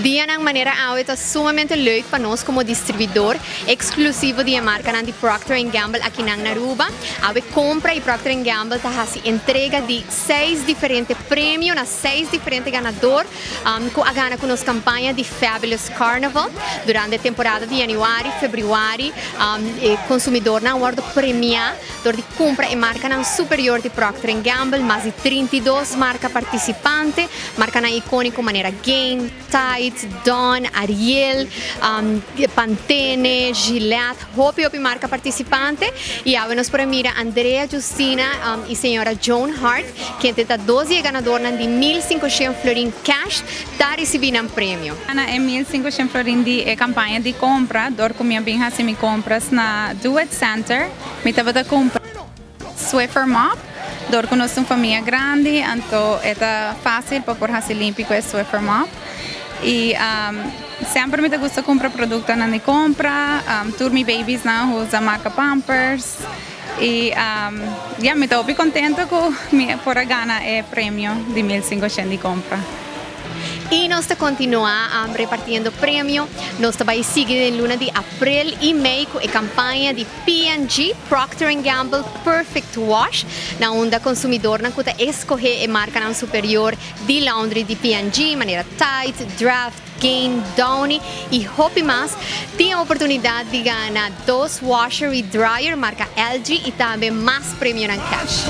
De uma maneira é sumamente leuk para nós como distribuidor, exclusivo de marcanan de Procter Gamble aqui na Aruba. A Compra y Procter Gamble está haci entrega de 6 diferente premio na 6 diferente ganador com a gana com nossa campanha de Fabulous Carnaval durante a temporada de januari, februari. Consumidor na guarda premiar de compra e marcanan superior de Procter Gamble, mais de 32 marcas participantes, marcanan icônico maneira Gain, Tide, Dawn, Ariel, Pantene, Gillette, hopi marca participante. E agora nós premiamos Andrea Justina e senhora Joan Hart, que tem 12 ganadores de 1.500 florin cash, está recebendo um prêmio. Ana é 1.500 florin de campanha de compra, dor com minha bem assim me compras na Duet Center, me estava da compra Swiffer Mop, dor com nossa família grande, então é fácil para por haci limpo com Swiffer Mop. E sempre me gusta comprar produto na compra, turmi babies na usa marca Pampers. E me estou bem contente com por a gana é prêmio de 1.500 de compra. E nós continuamos repartindo prêmio. Nós vamos seguir em luna de abril e maio com a campanha de P&G, Procter Gamble Perfect Wash, na onde o consumidor não pode escolher a marca superior de laundry de P&G, maneira Tide, Draft, Gain, Downy e Hopi mais. Tem a oportunidade de ganhar 2 washer e dryer marca LG e também mais prêmio na cash.